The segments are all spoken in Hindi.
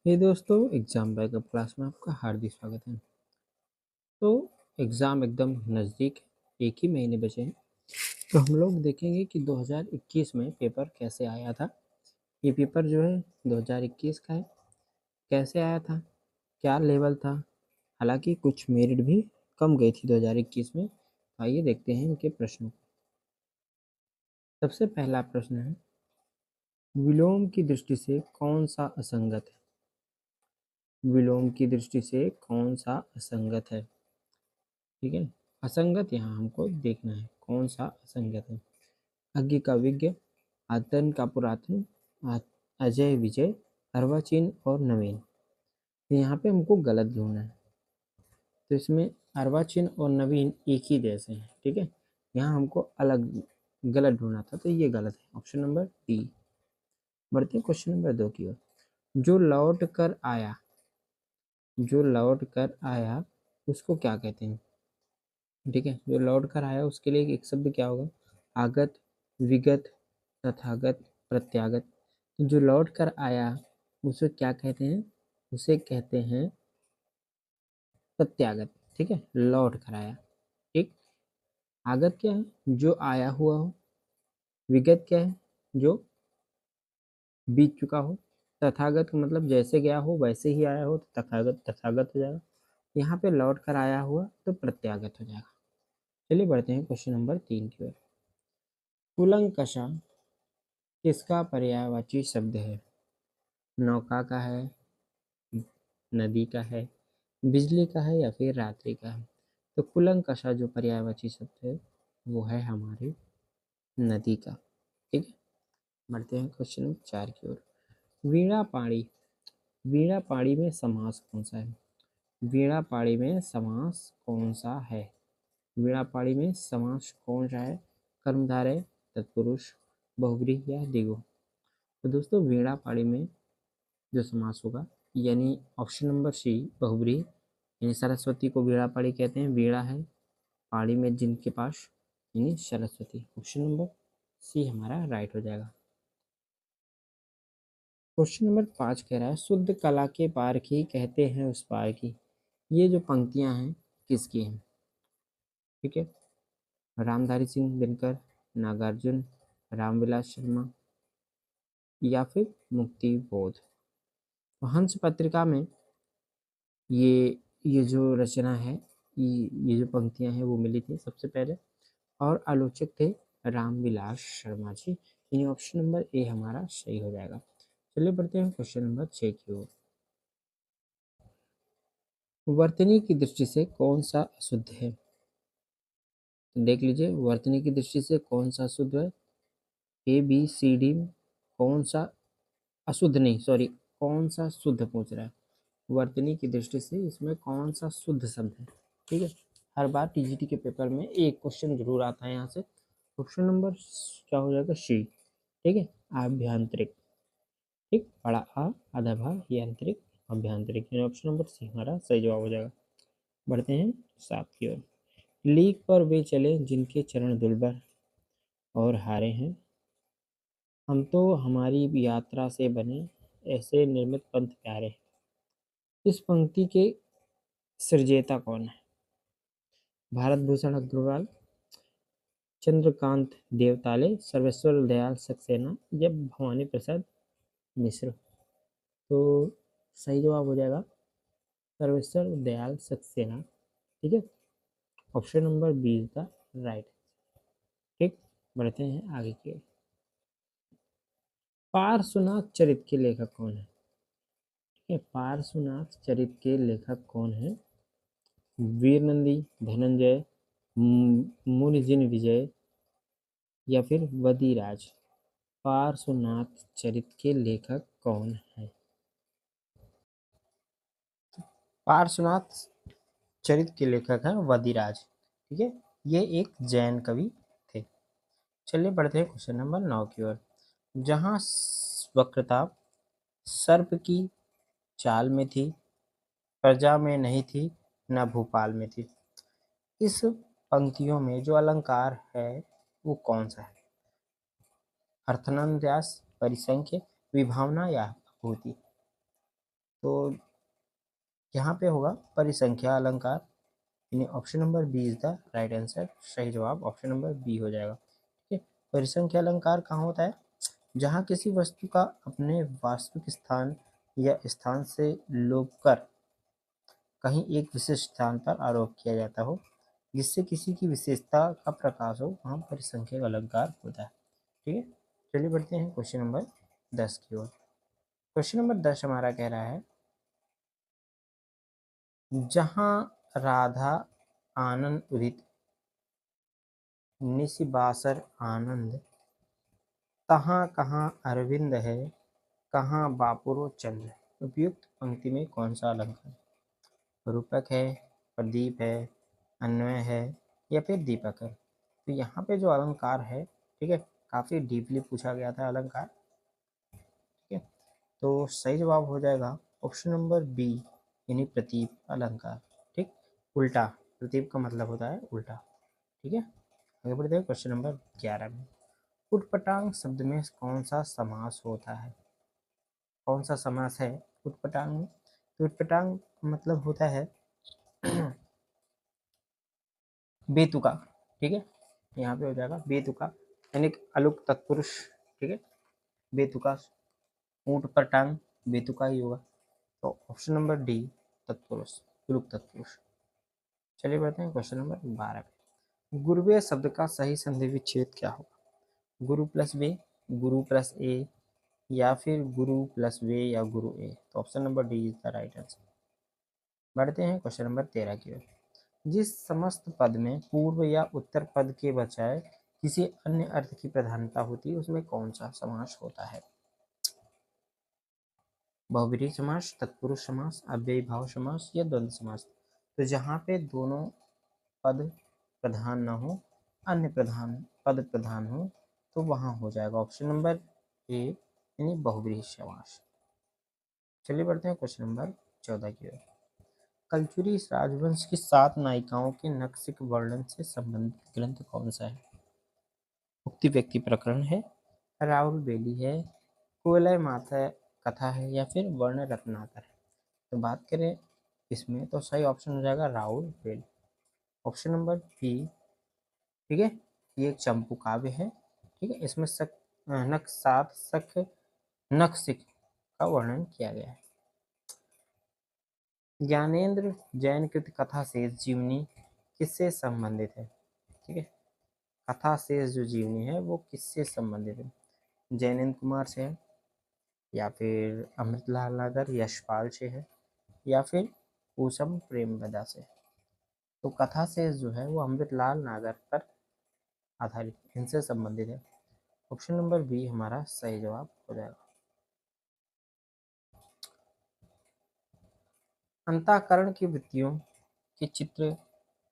हे दोस्तों, एग्ज़ाम बैकअप क्लास में आपका हार्दिक स्वागत है। तो एग्ज़ाम एकदम नज़दीक है, 1 ही महीने बचे हैं। तो हम लोग देखेंगे कि 2021 में पेपर कैसे आया था। ये पेपर जो है 2021 का है, कैसे आया था, क्या लेवल था। हालाँकि कुछ मेरिट भी कम गई थी 2021 में। आइए देखते हैं इनके प्रश्नों को। सबसे पहला प्रश्न है, विलोम की दृष्टि से कौन-सा असंगत है? विलोम की दृष्टि से कौन-सा असंगत है? ठीक है, असंगत यहाँ हमको देखना है, कौन सा असंगत है। अज्ञ का विज्ञ, आतन का पुरातन, अजय विजय, अर्वाचीन और नवीन। तो यहाँ पे हमको गलत ढूंढना है। तो इसमें अर्वाचीन और नवीन एक ही जैसे हैं, ठीक है। यहाँ हमको अलग गलत ढूंढना था, तो ये गलत है, ऑप्शन नंबर डी। बढ़ते हैं क्वेश्चन नंबर 2 की ओर। जो लौट कर आया, जो लौट कर आया उसको क्या कहते हैं? ठीक है, जो लौट कर आया उसके लिए एक शब्द क्या होगा? आगत, विगत, तथागत, प्रत्यागत। तो जो लौट कर आया उसे क्या कहते हैं? उसे कहते हैं प्रत्यागत। ठीक है, लौट कर आया। ठीक, आगत क्या है? जो आया हुआ हो। विगत क्या है? जो बीत चुका हो। तथागत का मतलब जैसे गया हो वैसे ही आया हो, तो तथागत तथागत हो जाएगा। यहाँ पे लौट कर आया हुआ तो प्रत्यागत हो जाएगा। चलिए बढ़ते हैं क्वेश्चन नंबर 3 की ओर। कुलंकषा किसका पर्यायवाची शब्द है? नौका का है, नदी का है, बिजली का है या फिर रात्रि का है? तो कुलंकषा जो पर्यायवाची शब्द है वो है हमारी नदी का। ठीक है, बढ़ते हैं क्वेश्चन नंबर 4 की ओर। वीणा पाणी, वीणा पाणी में समास कौन सा है? वीणा पाणी में समास कौन सा है? वीणा पाणी में समास कौन सा है? कर्मधारय, तत्पुरुष, बहुव्रीहि या द्विगु? तो दोस्तों वीणा पाणी में जो समास होगा, यानी ऑप्शन नंबर सी बहुव्रीहि, यानी सरस्वती को वीणा पाणी कहते हैं। वीणा है पाणी में जिनके पास, यानी सरस्वती। ऑप्शन नंबर सी हमारा राइट हो जाएगा। क्वेश्चन नंबर 5 कह रहा है, शुद्ध कला के पार की कहते हैं उस पार की। ये जो पंक्तियां हैं किसकी हैं? ठीक है, रामधारी सिंह दिनकर, नागार्जुन, रामविलास शर्मा या फिर मुक्ति बोध। तो हंस पत्रिका में ये जो रचना है, ये जो पंक्तियां हैं वो मिली थी सबसे पहले, और आलोचक थे रामविलास शर्मा जी। यानी ऑप्शन नंबर ए हमारा सही हो जाएगा। चलिए बढ़ते हैं क्वेश्चन नंबर 6 की ओर। वर्तनी की दृष्टि से कौन सा अशुद्ध है? तो देख लीजिए, वर्तनी की दृष्टि से कौन सा अशुद्ध है? ए बी सी डी में कौन सा अशुद्ध, नहीं सॉरी, कौन सा शुद्ध पूछ रहा है? वर्तनी की दृष्टि से इसमें कौन सा शुद्ध शब्द है? ठीक है, हर बार टीजीटी के पेपर में एक क्वेश्चन जरूर आता है यहाँ से। ऑप्शन नंबर क्या हो जाएगा? सी। ठीक है, आभ्यंतरिक। ठीक, बड़ा आ आधा भा यांत्रिक, अभ्यंतरिक, यानी ऑप्शन नंबर सी हमारा सही जवाब हो जाएगा। बढ़ते हैं 7 की ओर। लीक पर वे चले जिनके चरण दुर्लभ और हारे हैं, हम तो हमारी यात्रा से बने ऐसे निर्मित पंथ प्यारे। इस पंक्ति के सृजेता कौन है? भारत भूषण अग्रवाल, चंद्रकांत देवताले, सर्वेश्वर दयाल सक्सेना या भवानी प्रसाद मिश्र? तो सही जवाब हो जाएगा सर्वेश्वर दयाल सक्सेना। ठीक है, option number B is the right. ठीक, बढ़ते हैं आगे की ओर। पार्श्वनाथ चरित के लेखक कौन है? ठीक है, पार्श्वनाथ चरित के लेखक कौन है? वीर नंदी, धनंजय, मुनिजिन विजय या फिर वदिराज? पार्श्वनाथ चरित के लेखक कौन है? पार्श्वनाथ चरित के लेखक हैं वदिराज। ठीक है, ये एक जैन कवि थे। चलिए बढ़ते हैं क्वेश्चन नंबर 9 की ओर। जहाँ वक्रता सर्प की चाल में थी, प्रजा में नहीं थी, न भूपाल में थी। इस पंक्तियों में जो अलंकार है वो कौन सा है? अर्थान्यास, परिसंख्य, विभावना या आपूर्ति? तो यहाँ पे होगा परिसंख्या अलंकार, यानी option number B is the right answer. सही जवाब ऑप्शन नंबर बी हो जाएगा। ठीक है, परिसंख्या अलंकार कहाँ होता है? जहाँ किसी वस्तु का अपने वास्तविक स्थान या स्थान से लोप कर कहीं एक विशिष्ट स्थान पर आरोप किया जाता हो, जिससे किसी की विशेषता का प्रकाश हो, वहाँ परिसंख्यक अलंकार होता है। ठीक है, चलिए बढ़ते हैं क्वेश्चन नंबर 10 की ओर। क्वेश्चन नंबर 10 हमारा कह रहा है, जहाँ राधा आनंद उदित निशिबासर आनंद, तहाँ कहाँ अरविंद है, कहाँ बापुरो चंद्र। उपयुक्त पंक्ति में कौन सा अलंकार? रूपक है, प्रदीप है, अन्वय है, या फिर दीपक है? तो यहाँ पे जो अलंकार है, ठीक है, काफ़ी डीपली पूछा गया था अलंकार। ठीक है, तो सही जवाब हो जाएगा ऑप्शन नंबर बी, यानी प्रतीप अलंकार। ठीक, उल्टा, प्रतीप का मतलब होता है उल्टा। ठीक है, आगे बढ़ते हैं क्वेश्चन नंबर 11 में। उटपटांग शब्द में कौन सा समास होता है? कौन सा समास है उटपटांग में? तो उटपटांग मतलब होता है बेतुका। ठीक है, यहाँ पे हो जाएगा बेतुका, यानी अलुक तत्पुरुष। ठीक है, बेतुका, ऊंट पर टांग, बेतुका ही होगा। तो ऑप्शन नंबर डी, तत्पुरुष, अलुक तत्पुरुष। चलिए बढ़ते हैं क्वेश्चन नंबर 12 पे। गुरुवे शब्द का सही संधि विच्छेद क्या होगा? गुरु प्लस वे, गुरु प्लस ए, या फिर गुरु प्लस वे या गुरु ए। तो option number D is the right answer. बढ़ते हैं क्वेश्चन नंबर 13 की ओर। जिस समस्त पद में पूर्व या उत्तर पद के बजाय किसी अन्य अर्थ की प्रधानता होती है, उसमें कौन सा समास होता है? बहुब्रीहि समास, तत्पुरुष समास, अव्ययी भाव समास, या द्वंद्व समास। तो जहाँ पे दोनों पद प्रधान न हो, अन्य प्रधान पद प्रधान हो, तो वहाँ हो जाएगा ऑप्शन नंबर ए, यानी बहुब्रीहि समास। चलिए बढ़ते हैं क्वेश्चन नंबर 14 की ओर। कलचुरी राजवंश की 7 नायिकाओं के नक्शिक वर्णन से संबंधित ग्रंथ कौन सा है? उक्ति व्यक्ति प्रकरण है, राहुल बेली है, कुवलय माता कथा है, या फिर वर्ण रत्नाकर है? तो बात करें इसमें, तो सही ऑप्शन हो जाएगा राहुल बेली, ऑप्शन नंबर बी। ठीक है, ये एक चंपू काव्य है। ठीक है, इसमें नक सात सख नक्शिक का वर्णन किया गया है। ज्ञानेंद्र जैन कृत कथा से जीवनी किससे संबंधित है? ठीक है, कथा शेष जो जीवनी है वो किससे संबंधित है? जैनेन्द्र कुमार से है, या फिर अमृतलाल नागर यशपाल से है, या फिर ऊषम प्रेमवदा से? तो कथा शेष जो है वो अमृतलाल नागर पर आधारित, इनसे संबंधित है। ऑप्शन नंबर बी हमारा सही जवाब हो जाएगा। अंतःकरण की वृत्तियों के चित्र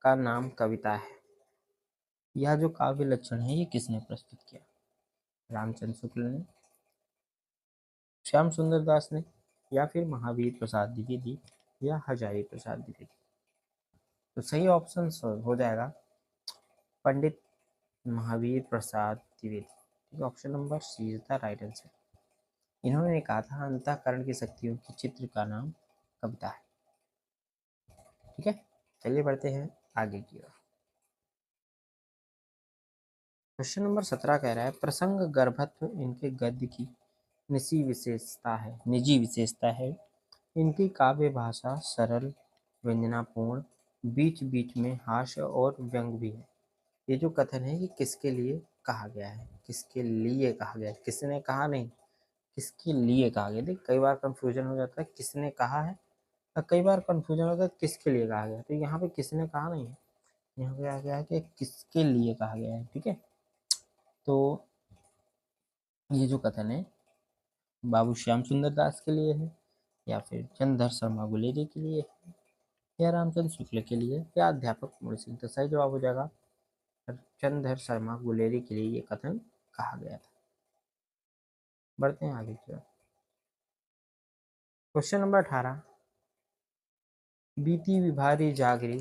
का नाम कविता है। यह जो काव्य लक्षण है ये किसने प्रस्तुत किया? रामचंद्र शुक्ल ने, श्याम सुंदर दास ने, या फिर महावीर प्रसाद द्विवेदी, या हजारी प्रसाद द्विवेदी? तो सही ऑप्शन हो जाएगा Pandit Mahavir Prasad Dwivedi. Option number C is the right answer. इन्होंने कहा था अंतःकरण की शक्तियों के चित्र का नाम कविता है। ठीक है, चलिए बढ़ते हैं आगे की ओर। क्वेश्चन नंबर 17 कह रहा है, प्रसंग गर्भत्व इनके गद्य की निजी विशेषता है। इनकी काव्य भाषा सरल, व्यंजनापूर्ण, बीच बीच में हास्य और व्यंग भी है। ये जो कथन है ये किसके लिए कहा गया है? किसके लिए कहा गया है? किसने कहा नहीं, किसके लिए कहा गया। देख, कई बार कंफ्यूजन हो जाता है किसने कहा है, और कई बार कंफ्यूजन होता है किसके लिए कहा गया। तो यहाँ पे किसने कहा नहीं है, यहाँ पे आ गया है कि किसके लिए कहा गया है। ठीक है, तो ये जो कथन है बाबू श्याम सुंदर दास के लिए है, या फिर चंद्रधर शर्मा गुलेरी के लिए, या रामचंद्र शुक्ल के लिए, या अध्यापक मोहन सिंह? तो सही जवाब हो जाएगा चंद्रधर शर्मा गुलेरी के लिए ये कथन कहा गया था। बढ़ते हैं आगे की ओर। क्वेश्चन नंबर 18, बीती विभारी जागरी,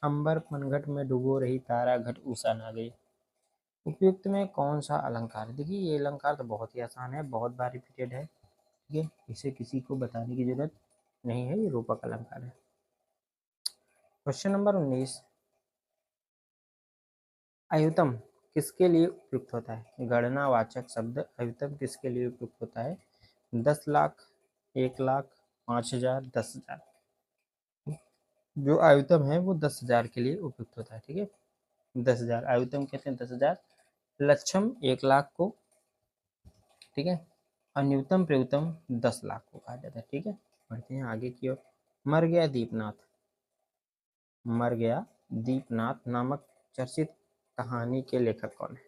अंबर पनघट में डुबो रही तारा घट उषा ना गई। उपयुक्त में कौन सा अलंकार है? देखिए ये अलंकार तो बहुत ही आसान है, बहुत बार रिपीटेड है। ठीक है, इसे किसी को बताने की जरूरत नहीं है, ये रूपक अलंकार है। क्वेश्चन नंबर 19, अयुतम किसके लिए उपयुक्त होता है? गणनावाचक शब्द अयुतम किसके लिए उपयुक्त होता है? 10 लाख, 1 लाख, 5,000, 10,000। जो आयुतम है वो 10,000 के लिए उपयुक्त होता है। ठीक है, 10,000 आयुतम कहते हैं 10,000। लक्षम 1 लाख को, ठीक है, और न्यूनतम प्रयुतम 10 लाख को कहा जाता है। ठीक है, बढ़ते हैं आगे की ओर। मर गया दीपनाथ, मर गया दीपनाथ नामक चर्चित कहानी के लेखक कौन है?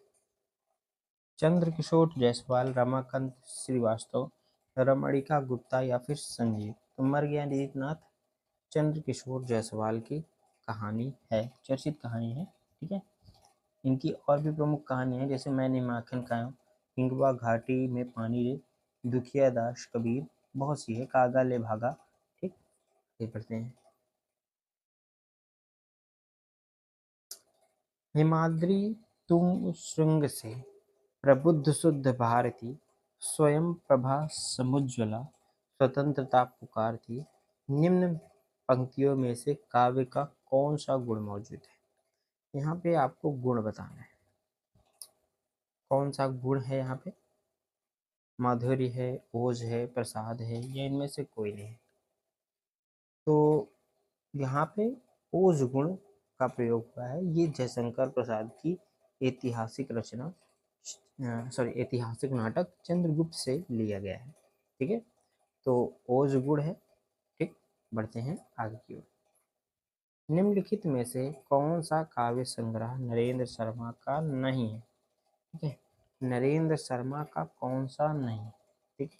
चंद्रकिशोर जायसवाल, रमाकांत श्रीवास्तव, रमणिका गुप्ता या फिर संजीव। तो मर गया दीपनाथ चंद्रकिशोर जायसवाल की कहानी है, चर्चित कहानी है। ठीक है, इनकी और भी प्रमुख कहानियां हैं, जैसे मैंने माखन खाया, हिंगवा घाटी में पानी रे, दुखिया दास कबीर, बहुत सी है, कागा ले भागा। ठीक, ये पढ़ते हैं। हिमाद्री तुम श्रृंग से प्रबुद्ध शुद्ध भारती, स्वयं प्रभा समुज्ज्वला, स्वतंत्रता पुकारती। निम्न पंक्तियों में से काव्य का कौन सा गुण मौजूद है? यहाँ पे आपको गुण बताना है, कौन सा गुण है यहाँ पे? माधुर्य है, ओज है, प्रसाद है, या इनमें से कोई नहीं? तो यहाँ पे ओज गुण का प्रयोग हुआ है। ये जयशंकर प्रसाद की ऐतिहासिक रचना, ऐतिहासिक नाटक चंद्रगुप्त से लिया गया है। ठीक है, तो ओज गुण है। ठीक, बढ़ते हैं आगे की ओर। निम्नलिखित में से कौन सा काव्य संग्रह नरेंद्र शर्मा का नहीं है? ठीक है, नरेंद्र शर्मा का कौन सा नहीं? ठीक,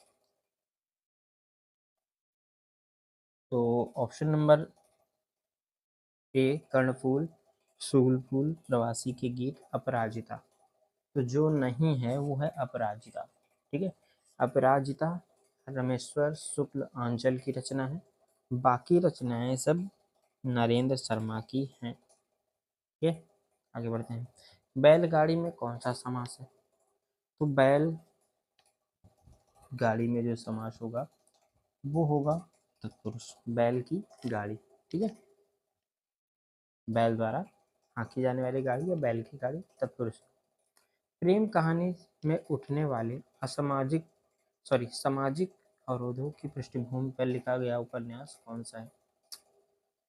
तो ऑप्शन नंबर ए कर्णफूल, शूलफूल, प्रवासी के गीत, अपराजिता। तो जो नहीं है वो है अपराजिता। ठीक है, अपराजिता रमेश्वर शुक्ल आंचल की रचना है, बाकी रचनाएं सब नरेंद्र शर्मा की हैं। ठीक है, आगे बढ़ते हैं। बैलगाड़ी में कौन सा समास है? तो बैल गाड़ी में जो समास होगा वो होगा तत्पुरुष, बैल की गाड़ी। ठीक है, बैल द्वारा हाँकी जाने वाली गाड़ी या बैल की गाड़ी तत्पुरुष। प्रेम कहानी में उठने वाले सामाजिक अवरोधों की पृष्ठभूमि पर लिखा गया उपन्यास कौन सा है?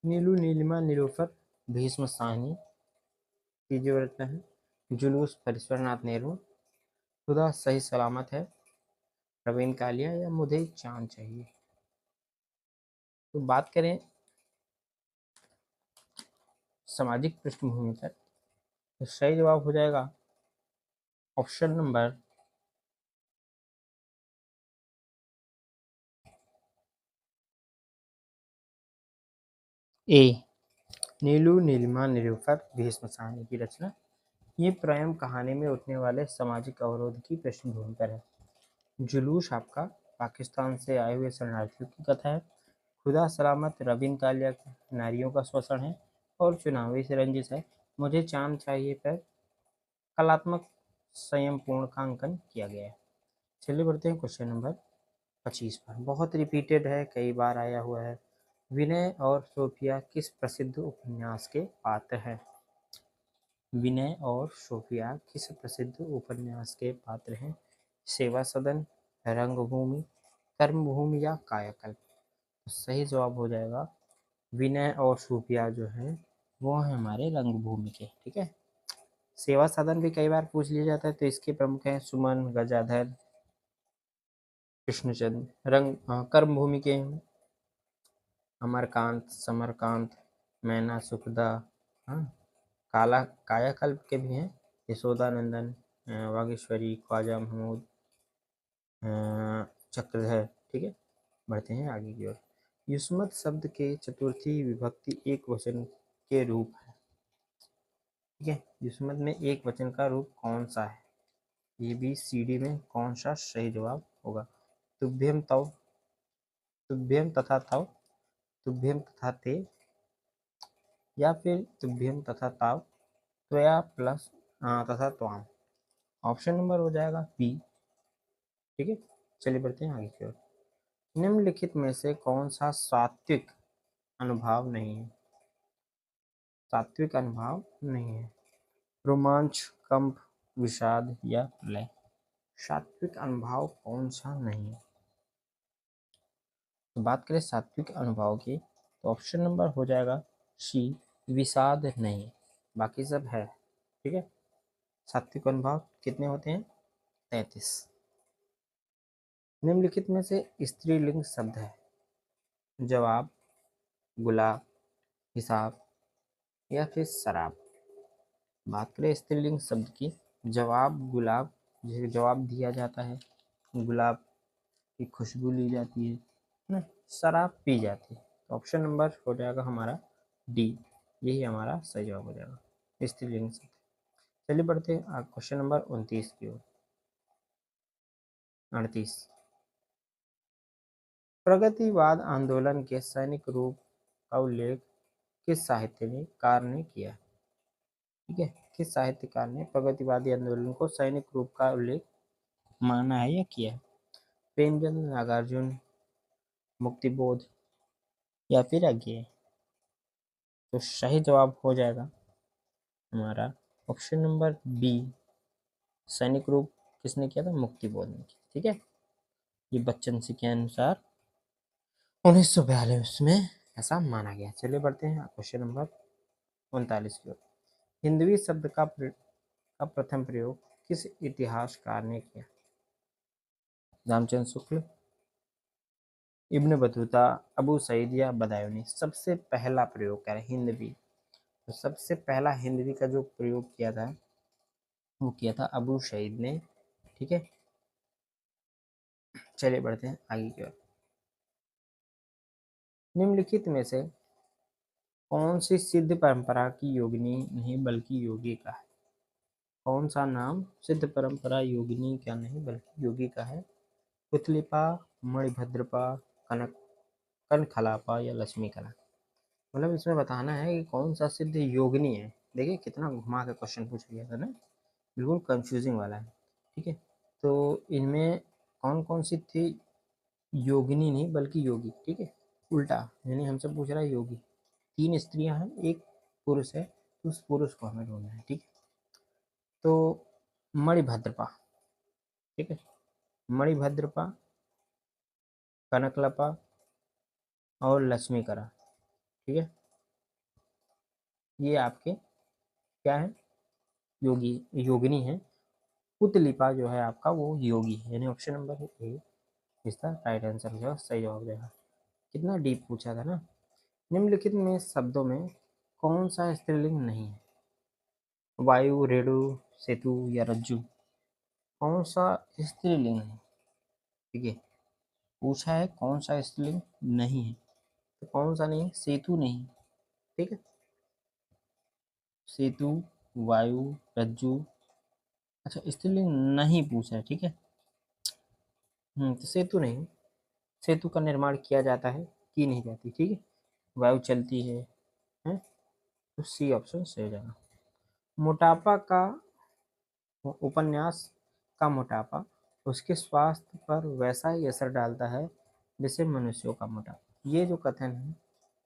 नीलू नीलिमा निलोफर, भीष्म साहनी की जो रचना है, जुलूस फरीश्वरनाथ नेहरू, खुदा सही सलामत है प्रवीण कालिया, या मुझे चांद चाहिए। तो बात करें सामाजिक पृष्ठभूमि पर, तो सही जवाब हो जाएगा ऑप्शन नंबर ए, नीलू नीलिमा निलोफर भीष्म साहनी की रचना। ये प्रेम कहानी में उठने वाले सामाजिक अवरोध की पृष्ठभूमि पर है। जुलूस आपका पाकिस्तान से आए हुए शरणार्थियों की कथा है। खुदा सलामत रवीन कालिया नारियों का शोषण है। और चुनावी से रंजिश है। मुझे चांद चाहिए पर कलात्मक संयमपूर्ण का अंकन किया गया है। चलिए बढ़ते हैं क्वेश्चन नंबर 25 पर। बहुत रिपीटेड है, कई बार आया हुआ है। विनय और सोफिया किस प्रसिद्ध उपन्यास के पात्र हैं? विनय और सोफिया किस प्रसिद्ध उपन्यास के पात्र हैं? सेवा सदन, रंगभूमि, कर्मभूमि या कायाकल्प। तो सही जवाब हो जाएगा विनय और सोफिया जो है वो है हमारे रंगभूमि के। ठीक है, सेवा सदन भी कई बार पूछ लिया जाता है, तो इसके प्रमुख हैं सुमन, गजाधर, कृष्णचंद्र। कर्मभूमि के अमरकांत, समरकांत, मैना सुखदा, हाँ, काला कायाकल्प के भी हैं यशोदानंदन, वागीश्वरी, ख्वाजा महमूद, चक्रधर। ठीक है, बढ़ते हैं आगे की ओर। युष्मत शब्द के चतुर्थी विभक्ति एक वचन के रूप है। ठीक है, युष्मत में एक वचन का रूप कौन सा है? ये भी सी डी में कौन सा सही जवाब होगा? तुभ्यम तव, तुभ्यम तथा तव, तुभ्यम तथा ते, या फिर तुभ्यम तथा ताव, त्वया प्लस तथा त्वाम। ऑप्शन नंबर हो जाएगा बी। ठीक है, चलिए बढ़ते हैं आगे की ओर। निम्नलिखित में से कौन सा सात्विक अनुभव नहीं है? सात्विक अनुभव नहीं है। रोमांच, कंप, विषाद या प्रलय। सात्विक अनुभव कौन सा नहीं है? तो बात करें सात्विक अनुभव की, तो ऑप्शन नंबर हो जाएगा सी, विषाद नहीं। बाकी सब है। ठीक है। सात्विक अनुभव कितने होते हैं? 33। निम्नलिखित में से स्त्रीलिंग शब्द है? जवाब, गुलाब, हिसाब या फिर शराब। बात करें स्त्रीलिंग शब्द की, जवाब गुलाब, जिसे जवाब दिया जाता है, गुलाब की खुशबू ली जाती है ना, शराब पी जाती है। तो ऑप्शन नंबर हो जाएगा हमारा डी, यही हमारा सही जवाब हो जाएगा स्त्रीलिंग शब्द। चलिए बढ़ते हैं क्वेश्चन नंबर 29 की ओर। 38। प्रगतिवाद आंदोलन के सैनिक रूप का उल्लेख किस साहित्यकार ने किया? ठीक है, किस साहित्यकार ने प्रगतिवादी आंदोलन को सैनिक रूप का उल्लेख माना है या किया है? प्रेमचंद, नागार्जुन, मुक्तिबोध या फिर अज्ञेय। तो सही जवाब हो जाएगा हमारा ऑप्शन नंबर बी, सैनिक रूप किसने किया था? मुक्तिबोध ने किया। ठीक है, ये बच्चन सिंह के अनुसार 1942 में ऐसा माना गया। चलिए बढ़ते हैं क्वेश्चन नंबर 39 की ओर। हिंदवी शब्द का प्रथम प्रयोग किस इतिहासकार ने किया? रामचंद्र शुक्ल, इब्न बतूता, अबू सईद या बदायूनी। सबसे पहला प्रयोग क्या है? हिंदवी। तो सबसे पहला हिंदवी का जो प्रयोग किया था वो किया था अबू सईद ने। ठीक है, चलिए बढ़ते हैं आगे की ओर। निम्नलिखित में से कौन सी सिद्ध परंपरा की योगिनी नहीं बल्कि योगी का है? कौन सा नाम सिद्ध परंपरा योगिनी का नहीं बल्कि योगी का है? पुतलिपा, मणिभद्रपा, कनक कनखलापा या लक्ष्मी कला। मतलब इसमें बताना है कि कौन सा सिद्ध योगिनी है। देखिए कितना घुमा के क्वेश्चन पूछ लिया था ना, बिल्कुल कंफ्यूजिंग वाला है। ठीक है, तो इनमें कौन कौन सी थी? योगिनी नहीं बल्कि योगी। ठीक है, उल्टा, यानी हमसे पूछ रहा है योगी। 3 स्त्रियां हैं, एक पुरुष है, तो उस पुरुष को हमें ढूंढना है। ठीक है, तो मणिभद्रपा। ठीक है, मणिभद्रपा, कनकलपा और लक्ष्मीकरा। ठीक है, ये आपके क्या है? योगी, योगिनी है। पुतलिपा जो है आपका वो योगी है, यानी ऑप्शन नंबर ए इसका राइट आंसर हो जाएगा, सही जवाब हो जाएगा। कितना डीप पूछा था ना। निम्नलिखित में शब्दों में कौन सा स्त्रीलिंग नहीं है? वायु, रेणु, सेतु या रज्जु। कौन सा स्त्रीलिंग है? ठीक है, पूछा है कौन सा स्त्रीलिंग नहीं है, तो कौन सा नहीं है? सेतु नहीं। ठीक है, सेतु, वायु, रज्जु। अच्छा, स्त्रीलिंग नहीं पूछा है। ठीक है, तो सेतु नहीं। सेतु का निर्माण किया जाता है, की नहीं जाती। ठीक है, वायु चलती है, हैं? तो सी ऑप्शन सही हो जाएगा। मोटापा का उपन्यास का मोटापा उसके स्वास्थ्य पर वैसा ही असर डालता है जैसे मनुष्यों का मोटापा। ये जो कथन है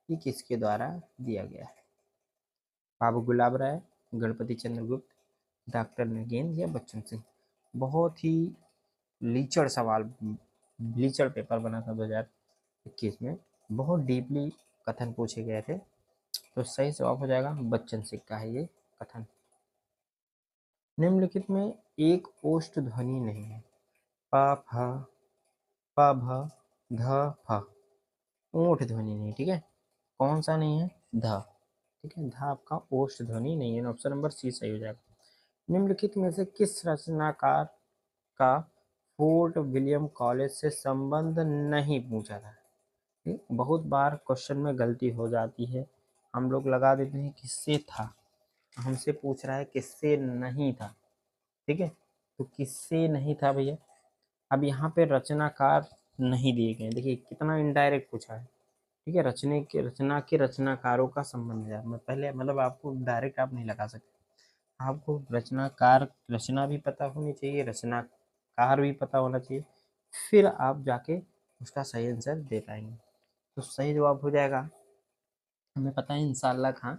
ये किसके द्वारा दिया गया है? बाबू गुलाब राय, गणपति चंद्रगुप्त, डॉक्टर नगेंद्र या बच्चन सिंह। बहुत ही लीचड़ सवाल, लीचड़ पेपर बना था 2021 में। बहुत डीपली कथन पूछे गए थे। तो सही जवाब हो जाएगा बच्चन सिंह का है ये कथन। निम्नलिखित में एक ओष्ठ ध्वनि नहीं है? प फ, प भ, ध फ। ओठ ध्वनि नहीं। ठीक है, कौन सा नहीं है? ध। ठीक है, ध आपका ओष्ठ ध्वनि नहीं है, ऑप्शन नंबर सी सही हो जाएगा। निम्नलिखित में से किस रचनाकार का फोर्ट विलियम कॉलेज से संबंध नहीं पूछा था? बहुत बार क्वेश्चन में गलती हो जाती है, हम लोग लगा देते हैं किससे था, हमसे पूछ रहा है किससे नहीं था। ठीक है, तो किससे नहीं था भैया? अब यहाँ पे रचनाकार नहीं दिए गए, देखिए कितना इनडायरेक्ट पूछा है। ठीक है, रचना के रचनाकारों का संबंध है। मैं पहले मतलब आपको डायरेक्ट आप नहीं लगा सकते, आपको रचनाकार, रचना भी पता होनी चाहिए, रचनाकार भी पता होना चाहिए, फिर आप जाके उसका सही आंसर दे पाएंगे। तो सही जवाब हो जाएगा, हमें पता है इंसाल्लाह खां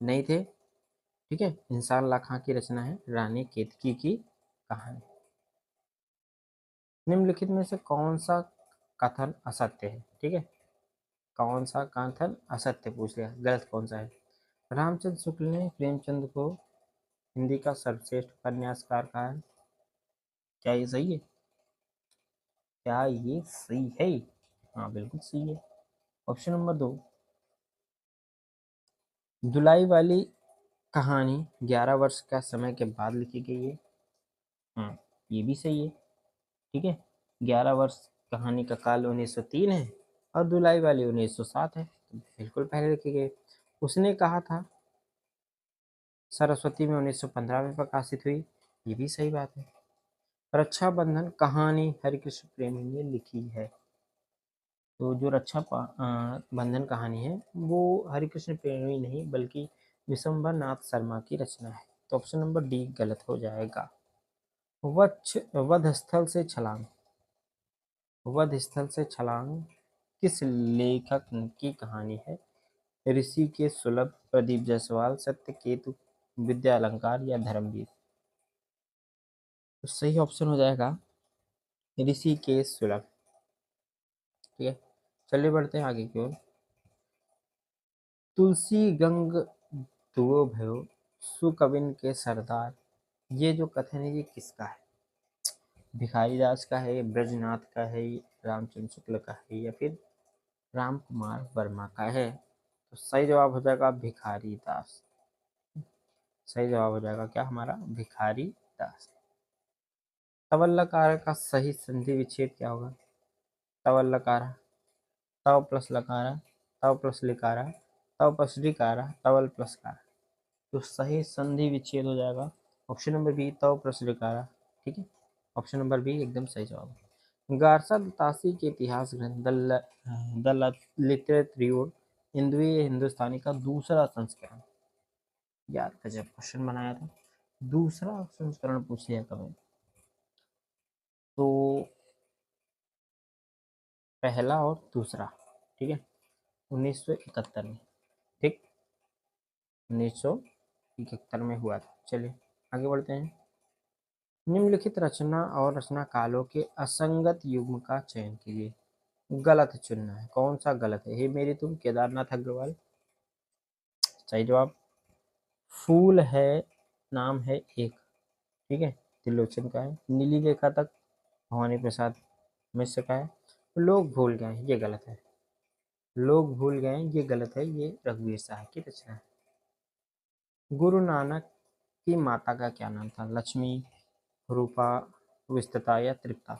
नहीं थे, ठीक है। इंसाल्लाह खां की रचना है रानी केतकी की कहानी। निम्नलिखित में से कौन सा कथन असत्य है, ठीक है। कौन सा कथन असत्य पूछ लिया, गलत कौन सा है। रामचंद्र शुक्ल ने प्रेमचंद को हिंदी का सर्वश्रेष्ठ उपन्यासकार कहा है, क्या ये सही है? क्या ये सही है? हाँ बिल्कुल सही है। ऑप्शन नंबर 2, दुलाई वाली कहानी 11 वर्ष का समय के बाद लिखी गई है। हाँ ये भी सही है, ठीक है। 11 वर्ष कहानी का काल 1903 है और दुलाई वाली 1907 है, तो बिल्कुल पहले लिखी गई। उसने कहा था सरस्वती में 1915 में प्रकाशित हुई, ये भी सही बात है। रक्षाबंधन कहानी हरिकृष्ण प्रेमी ने लिखी है, तो जो बंधन कहानी है वो हरिकृष्ण प्रेमी नहीं बल्कि विशंबर नाथ शर्मा की रचना है। तो ऑप्शन नंबर डी गलत हो जाएगा। वध स्थल से छलांग किस लेखक की कहानी है? ऋषि के सुलभ, प्रदीप जायसवाल, सत्य केतु, विद्या अलंकार या धर्मवीर? तो सही ऑप्शन हो जाएगा ऋषि के सुलभ, ठीक है। चलिए बढ़ते हैं आगे की ओर। तुलसी गंग दुओ भयो, सुकविन के सरदार, ये जो कथन है ये किसका है? भिखारी दास का है, ब्रजनाथ का है, रामचंद्र शुक्ल का है या फिर राम कुमार वर्मा का है? तो सही जवाब हो जाएगा भिखारी दास। सही जवाब हो जाएगा क्या हमारा? भिखारी दास। तवल्लकार का सही संधि विच्छेद क्या होगा? तवल्लकार, तव प्लस लकारा, तव प्लस लिकारा, तव प्लस ऋकारा, तवल प्लस कार। तो सही संधि विच्छेद हो जाएगा ऑप्शन नंबर बी, तव प्लस ऋकारा, ठीक है। ऑप्शन नंबर बी एकदम सही जवाब है। गारसा तासी के इतिहास ग्रंथ द लिटरेट रिवोड हिंदवी हिंदुस्तानी का दूसरा संस्करण, यार गजब क्वेश्चन बनाया था। दूसरा संस्करण पूछ लिया कभी, तो पहला और दूसरा, ठीक है, 1971 में, ठीक, 1971 में हुआ था। चलिए आगे बढ़ते हैं। निम्नलिखित रचना और रचना कालों के असंगत युग्म का चयन कीजिए। गलत चुनना है, कौन सा गलत है? हे मेरी तुम, केदारनाथ अग्रवाल। सही जवाब। फूल है नाम है एक, ठीक है, त्रिलोचन का है। नीली रेखा तक भवानी प्रसाद मिश्र का है। लोग भूल गए, ये गलत है। लोग भूल गए ये गलत है, ये रघुवीर शाह की रचना है। गुरु नानक की माता का क्या नाम था? लक्ष्मी, रूपा, विस्तता या तृप्ता?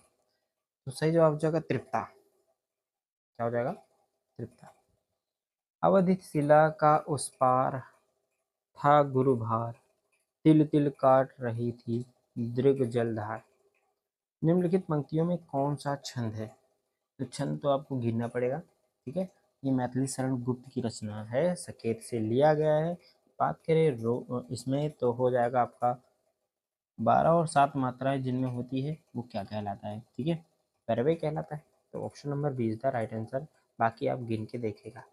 तो सही जवाब हो जाएगा तृप्ता। क्या हो जाएगा? तृप्ता। अवधि शिला का उस पार था गुरु भार, तिल तिल काट रही थी दृग जलधार। निम्नलिखित पंक्तियों में कौन सा छंद है? तो छंद तो आपको गिनना पड़ेगा, ठीक है। ये मैथिली शरण गुप्त की रचना है, सकेत से लिया गया है। बात करें इसमें तो हो जाएगा आपका 12 और 7 मात्राएं जिनमें होती है वो क्या कहलाता है, ठीक है, पैरवे कहलाता है। तो option number B is the right answer, बाकी आप गिन के देखेगा।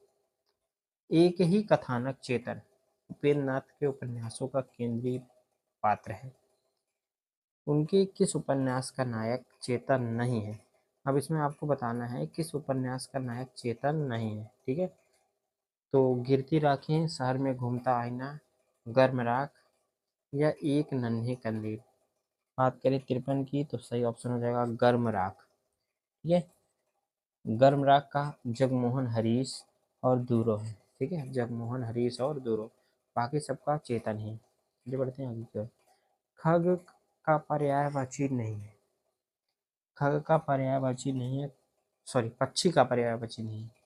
एक ही कथानक चेतन उपेंद्र नाथ के उपन्यासों का केंद्रीय पात्र है, उनके किस उपन्यास का नायक चेतन नहीं है? अब इसमें आपको बताना है किस उपन्यास का नायक चेतन नहीं है, ठीक है। तो गिरती राखें, शहर में घूमता आईना, गर्म राख या एक नन्हे कंदील? बात करें 53 की तो सही ऑप्शन हो जाएगा गर्म राख, ठीक है। गर्म राख का जगमोहन हरीश और दूरो है, ठीक है, जगमोहन हरीश और दूरो, बाकी सबका चेतन ही। आगे बढ़ते हैं आगे की ओर। खग का पर्यायवाची नहीं है, खग का पर्यायवाची नहीं है, सॉरी पक्षी का पर्यायवाची नहीं है।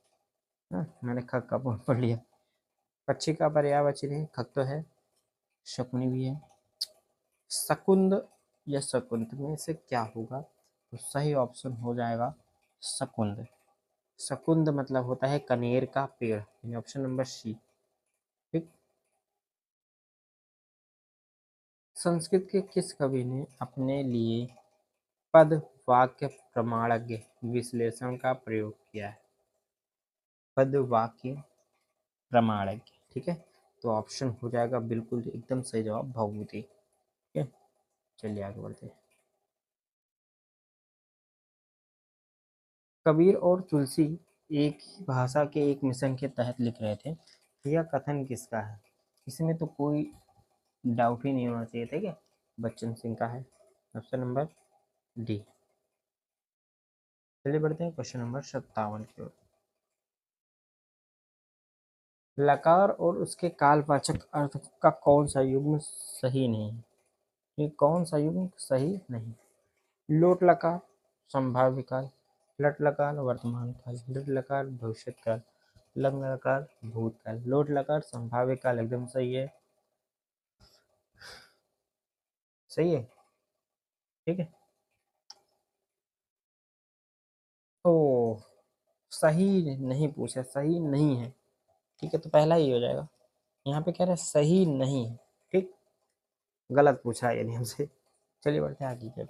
मैंने खग का पढ़ लिया, पक्षी का पर्यायवाची नहीं, खग तो है, शकुनी भी है। शकुंद या शकुंत में से क्या होगा? तो सही ऑप्शन हो जाएगा शकुंद। शकुंद मतलब होता है कनेर का पेड़, यानी ऑप्शन नंबर सी, ठीक। संस्कृत के किस कवि ने अपने लिए पद वाक्य प्रमाणज्ञ विश्लेषण का प्रयोग किया है? पद वाक्य प्रमाणज्ञ, ठीक है। तो ऑप्शन हो जाएगा बिल्कुल एकदम सही जवाब भभूति, ठीक है। चलिए आगे बढ़ते हैं। कबीर और तुलसी एक ही भाषा के एक मिशन के तहत लिख रहे थे, यह कथन किसका है? इसमें तो कोई डाउट ही नहीं होना चाहिए, ठीक है। बच्चन सिंह का है, ऑप्शन नंबर डी। चलिए बढ़ते हैं क्वेश्चन नंबर 57 की ओर। लकार और उसके कालवाचक अर्थ का कौन सा युग्म सही नहीं है? ये कौन सा युग्म सही नहीं? लोट लकार संभाव्य काल, लट लकार वर्तमान काल, लट लकार भविष्य काल, लंग लकार भूतकाल। लोट लकार संभाव्य काल एकदम सही है, सही है, ठीक है। तो सही नहीं पूछा, सही नहीं है, ठीक है। तो पहला ही हो जाएगा, यहाँ पे कह रहे हैं सही नहीं है, ठीक। गलत पूछा है यानी हमसे। चलिए बढ़ते हैं आगे की।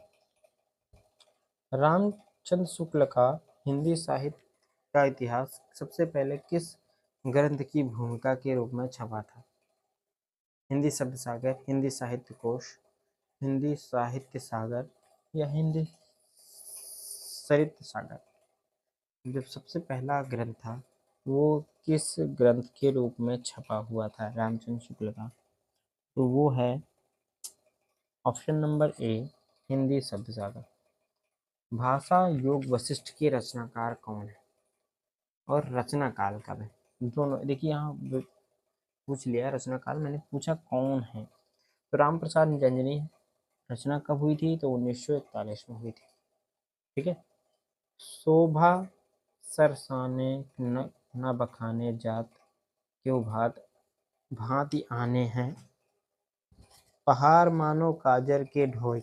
रामचंद्र शुक्ल का हिंदी साहित्य का इतिहास सबसे पहले किस ग्रंथ की भूमिका के रूप में छपा था? हिंदी शब्द सागर, हिंदी साहित्य कोश, हिंदी साहित्य सागर या हिंदी साहित्य सागर? जो सबसे पहला ग्रंथ था वो किस ग्रंथ के रूप में छपा हुआ था रामचंद्र शुक्ल का? तो वो है ऑप्शन नंबर ए, हिंदी शब्द सागर। भाषा योग वशिष्ठ के रचनाकार कौन है और रचना काल कब है? दोनों देखिए, यहाँ पूछ लिया रचना काल, मैंने पूछा कौन है। तो राम प्रसाद निरंजनी है। रचना कब हुई थी? तो 1941 में हुई थी, ठीक है। शोभा सरसाने न बखाने जात क्यों भात भांति आने हैं, पहाड़ मानो काजर के ढोए।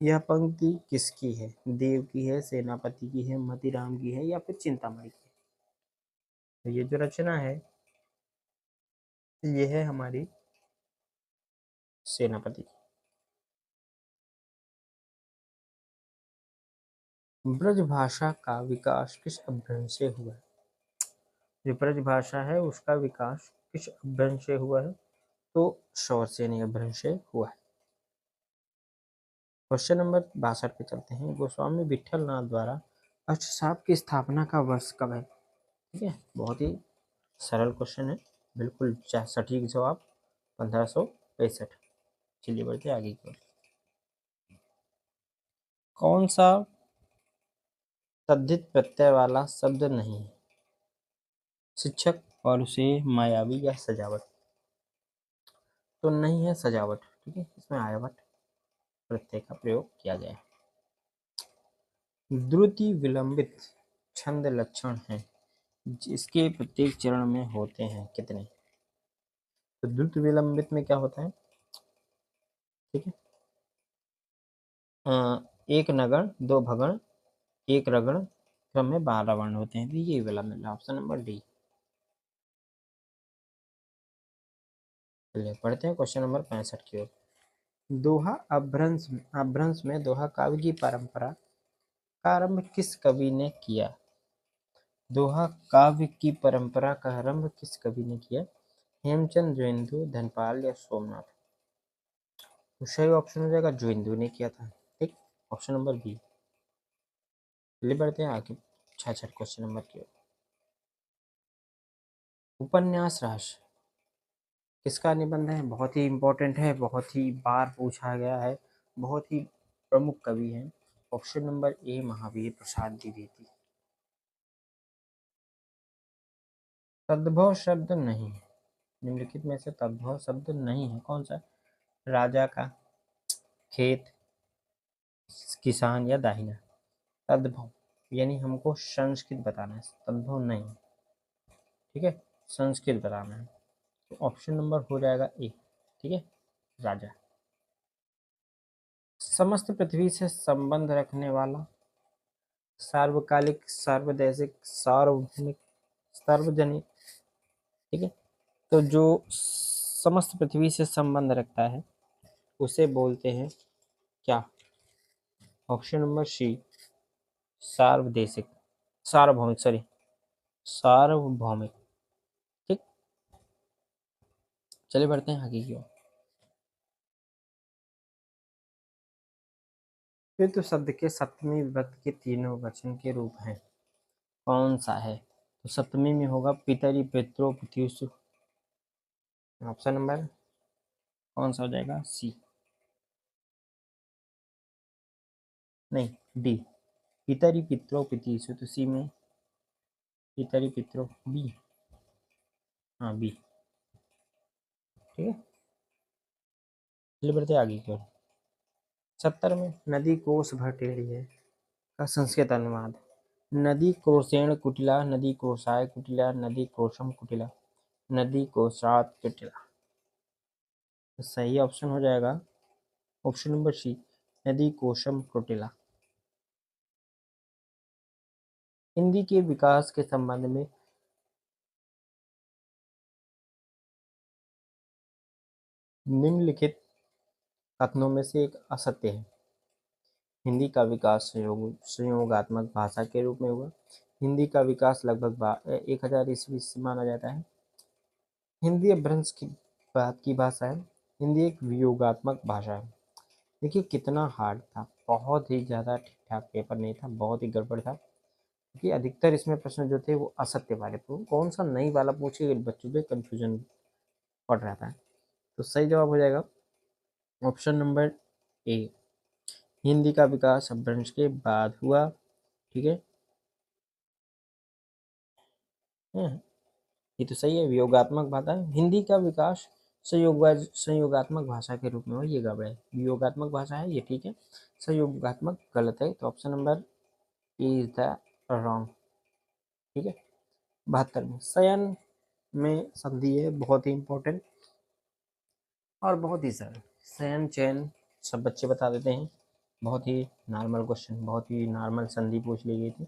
यह पंक्ति किसकी है? देव की है, सेनापति की है, मतीराम की है या फिर चिंतामणि की? तो ये जो रचना है ये है हमारी सेनापति की। ब्रज भाषा का विकास किस अभ्रंश से हुआ है? जो ब्रज भाषा है उसका विकास किस अभ्रंश से हुआ है? तो शौरसेनी अभ्रंश से हुआ है। क्वेश्चन नंबर 62 पे चलते हैं। गोस्वामी विठल नाथ द्वारा अष्टसाप की स्थापना का वर्ष कब है? ठीक है, बहुत ही सरल क्वेश्चन है, बिल्कुल सटीक जवाब 1565। चलिए बढ़ते आगे की ओर। कौन सा तद्धित प्रत्यय वाला शब्द नहीं है? शिक्षक और उसे मायावी या सजावट? तो नहीं है सजावट, ठीक है, इसमें आयावट प्रत्यय का प्रयोग किया गया है। द्रुति विलंबित छंद लक्षण है जिसके प्रत्येक चरण में होते हैं कितने? तो द्रुत विलंबित में क्या होता है, ठीक है, एक नगण दो भगण एक रगण क्रम में 12 वर्ण होते हैं, तो ये विलंबित ऑप्शन नंबर डी। चलिए पढ़ते हैं क्वेश्चन नंबर 65 की ओर। दोहा अभ्रंश में दोहा काव्य की परंपरा का आरंभ किस कवि ने किया? दोहा काव्य की परंपरा का आरंभ किस कवि ने किया? हेमचंद जयंतु, धनपाल या सोमनाथ? तो सही ऑप्शन हो जाएगा जयंतु ने किया था, ठीक, ऑप्शन नंबर बी। चलिए बढ़ते हैं आगे 66 क्वेश्चन नंबर की ओर। उपन्यास रहस्य किसका निबंध है? बहुत ही इंपॉर्टेंट है, बहुत ही बार पूछा गया है, बहुत ही प्रमुख कवि हैं। Option number A, Mahavir Prasad Dwivedi. तद्भव शब्द नहीं है, निम्नलिखित में से तद्भव शब्द नहीं है कौन सा? राजा का, खेत, किसान या दाहिना? तद्भव यानी हमको संस्कृत बताना है, तद्भव नहीं, ठीक है, संस्कृत बताना है। तो ऑप्शन नंबर हो जाएगा ए, ठीक है, राजा। समस्त पृथ्वी से संबंध रखने वाला, सार्वकालिक, सार्वदेशिक, सार्वभौमिक, सार्वजनिक, ठीक है। तो जो समस्त पृथ्वी से संबंध रखता है उसे बोलते हैं क्या? ऑप्शन नंबर सी सार्वदेशिक सार्वभौमिक, सॉरी सार्वभौमिक। ठीक, चलिए बढ़ते हैं आगे की ओर। पितृ शब्द के सप्तमी विभक्ति के तीनों वचन के रूप हैं, कौन सा है? तो सप्तमी में होगा पितरि पितरो पितृसु। ऑप्शन नंबर कौन सा हो जाएगा? सी, नहीं डी, पितरि पितरो पितृसु। तो सी में पितरि पितरो, बी, हाँ बी। ठीक है, चलिए बढ़ते आगे की ओर। 70 में नदी कोश भर टेढ़ी है का संस्कृत अनुवाद। नदी कोशेण कुटिला, नदी कोशाय कुटिला, नदी कोशम कुटिला, नदी कोशात कुटिला। तो सही ऑप्शन हो जाएगा ऑप्शन नंबर सी, नदी कोशम कुटिला। हिंदी के विकास के संबंध में निम्नलिखित कथनों में से एक असत्य है। हिंदी का विकास संयोगात्मक भाषा के रूप में हुआ। हिंदी का विकास लगभग 1000 ईस्वी से माना जाता है। हिंदी अपभ्रंश की बात की भाषा है। हिंदी एक वियोगात्मक भाषा है। देखिए कितना हार्ड था, बहुत ही ज़्यादा ठीक ठाक पेपर नहीं था, बहुत ही गड़बड़ था, क्योंकि अधिकतर इसमें प्रश्न जो थे वो असत्य वाले थे। कौन सा नई वाला पूछे, बच्चों पे कंफ्यूजन पड़ रहा था। तो सही जवाब हो जाएगा ऑप्शन नंबर ए, हिंदी का विकास अपभ्रंश के बाद हुआ। ठीक है, ये तो सही है, वियोगात्मक भाषा है। हिंदी का विकास संयोगात्मक भाषा के रूप में हो, ये गड़बड़ है। वियोगात्मक भाषा है ये ठीक है, संयोगात्मक गलत है। तो option number is the wrong. ठीक है, 72 में शयन में संधि है, बहुत ही इंपॉर्टेंट और बहुत ही सरल। शयन चयन सब बच्चे बता देते हैं, बहुत ही नॉर्मल क्वेश्चन, बहुत ही नॉर्मल संधि पूछ ली गई थी।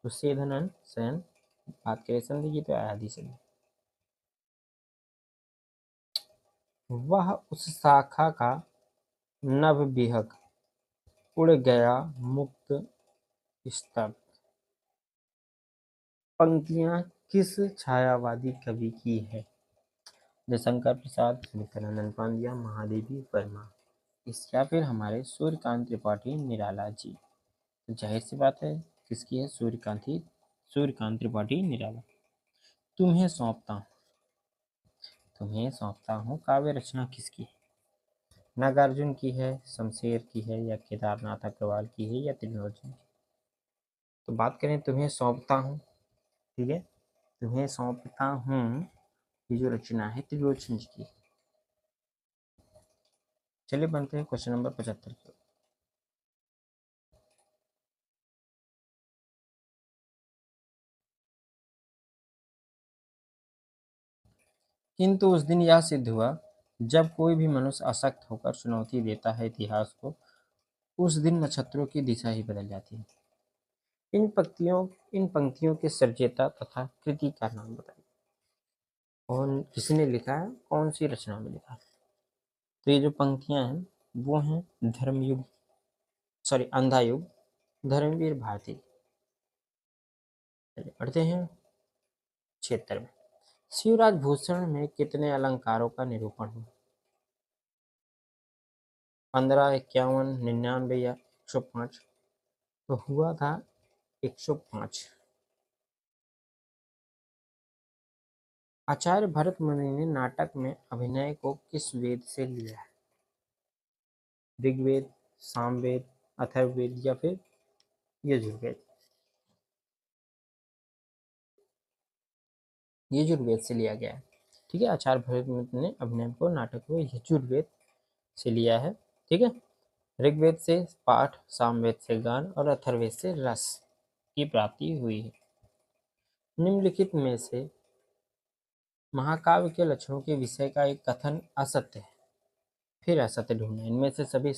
तो सेधन शयन, बात करें संधि की तो आदि संधि। वह उस शाखा का नभ बिहक उड़ गया मुक्त स्तब्ध। पंक्तियां किस छायावादी कवि की है? जयशंकर प्रसाद, नित्यानंद पांड्या, महादेवी वर्मा, इस या फिर हमारे सूर्यकांत त्रिपाठी निराला जी। तो जाहिर सी बात है किसकी है? सूर्यकांत त्रिपाठी निराला। तुम्हें सौंपता हूँ, तुम्हें सौंपता हूँ काव्य रचना किसकी है? नागार्जुन की है, शमशेर की है, या केदारनाथ अग्रवाल की है, या त्रिलोचन की? तो बात करें तुम्हें सौंपता हूँ, ठीक है, तुम्हें सौंपता हूँ, ये जो रचना है त्रिलोचन जी की। चलिए बनते हैं क्वेश्चन नंबर 75 की। किंतु उस दिन यह सिद्ध हुआ, जब कोई भी मनुष्य आसक्त होकर चुनौती देता है इतिहास को, उस दिन नक्षत्रों की दिशा ही बदल जाती है। इन पंक्तियों के सर्जेता तथा कृति का नाम बताइए। कौन, किसने लिखा है, कौन सी रचना में लिखा है? तो ये जो पंक्तियां हैं वो हैं धर्मयुग, सॉरी अंधा युग, धर्मवीर भारती। चलिए पढ़ते हैं 76 में। शिवराज भूषण में कितने अलंकारों का निरूपण हुआ? 15, 51, 99 या 105? तो हुआ था 105। आचार्य भरत मुनि ने नाटक में अभिनय को किस वेद से लिया है? ऋग्वेद, सामवेद, अथर्ववेद या फिर यजुर्वेद? यजुर्वेद से लिया गया है। ठीक है, आचार्य भरत मुनि ने अभिनय को नाटक को यजुर्वेद से लिया है। ठीक है, ऋग्वेद से पाठ, सामवेद से गान और अथर्ववेद से रस की प्राप्ति हुई है। निम्नलिखित में से महाकाव्य के लक्षणों के विषय का एक कथन असत्य है, फिर असत्य ढूंढना। इनमें से सभी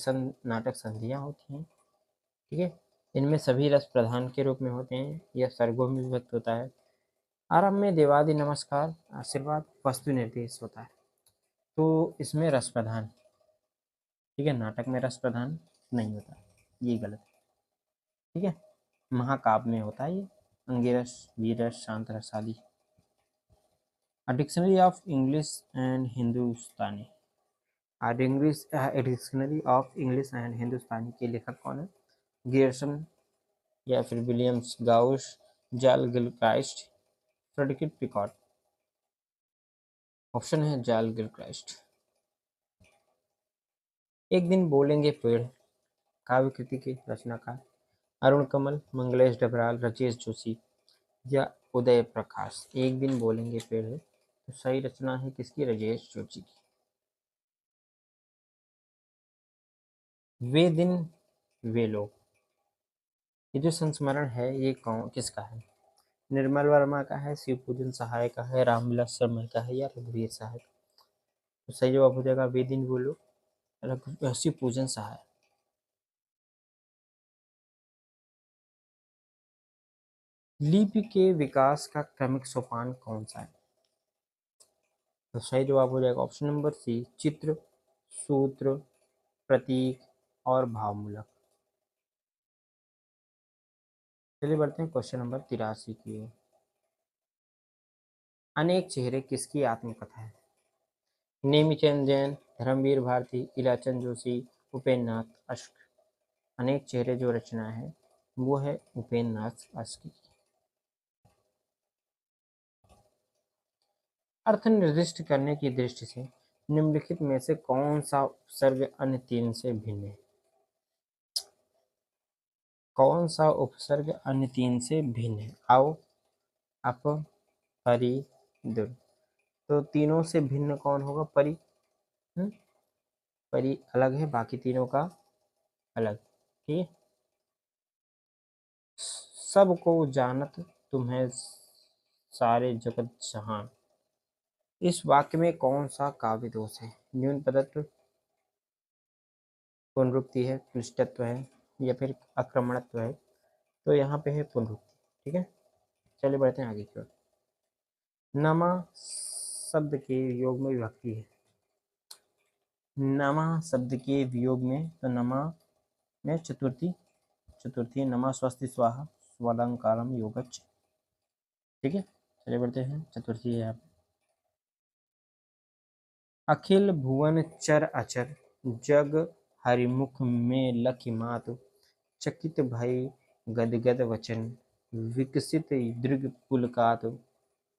नाटक संधियां होती हैं। ठीक है, इनमें सभी रस प्रधान के रूप में होते हैं, यह सर्गों में विभक्त होता है। आरंभ में देवादि नमस्कार आशीर्वाद वस्तु निर्देश होता है। तो इसमें रस प्रधान, ठीक है, नाटक में रस प्रधान नहीं होता, ये गलत है। ठीक है, महाकाव्य में होता है ये, अंगिरस, वीरस, शांत रस आदि। A Dictionary of English and Hindustani। Dictionary of English and Hindustani के लेखक कौन है? गियर्सन या फिर विलियम्स गाउस, John Gilchrist, Frederick Pincott. Option है जाल गिलक्राइस्ट। एक दिन बोलेंगे पेड़ काव्य कृति के रचनाकार अरुण कमल, मंगलेश डबराल, राजेश जोशी या उदय प्रकाश। एक दिन बोलेंगे पेड़ है तो सही रचना है किसकी? राजेश जोशी की। वे दिन वे लोग, ये जो संस्मरण है ये कौन किसका है? निर्मल वर्मा का है, शिवपूजन सहाय का है, रामविलास शर्मा का है या रघुवीर सहाय का? तो सही जवाब हो जाएगा वे दिन वो लोग, शिवपूजन सहाय। लिपि के विकास का क्रमिक सोपान कौन सा है? तो सही जवाब हो जाएगा ऑप्शन नंबर सी, चित्र, सूत्र, प्रतीक और भावमूलक। चलिए बढ़ते हैं क्वेश्चन नंबर 83 की ओर। अनेक चेहरे किसकी आत्मकथा है? नेमीचंद जैन, धर्मवीर भारती, इलाचंद जोशी, उपेन्द्र नाथ अश्क। अनेक चेहरे जो रचना है वो है उपेन्द्र नाथ अश्क की। अर्थ निर्दिष्ट करने की दृष्टि से निम्नलिखित में से कौन सा उपसर्ग अन्य तीन से भिन्न है? कौन सा उपसर्ग अन्य तीन से भिन्न है? आओ, अप, परि, दुर। तो तीनों से भिन्न कौन होगा? परि। परि अलग है, बाकी तीनों का अलग। ठीक है। सबको जानत तुम्हें सारे जगत जहान। इस वाक्य में कौन सा काव्य दोष है? न्यून पदत्व, पुनरुक्ति है, क्लिष्टत्व है या फिर आक्रमणत्व है? तो यहाँ पे है पुनरुक्ति। ठीक है, चलिए बढ़ते हैं आगे की ओर। नमा शब्द के वियोग में विभक्ति है। नमा शब्द के वियोग में, तो नमा में चतुर्थी, चतुर्थी नमा स्वस्ति स्वाहा स्वलंकारम योगच। ठीक है, चलिए बढ़ते हैं, चतुर्थी है यहाँ पे। अखिल भुवन चर अचर जग हरिमुख में लखि मातु चकित भय गदगद वचन विकसित दृग पुलकातु।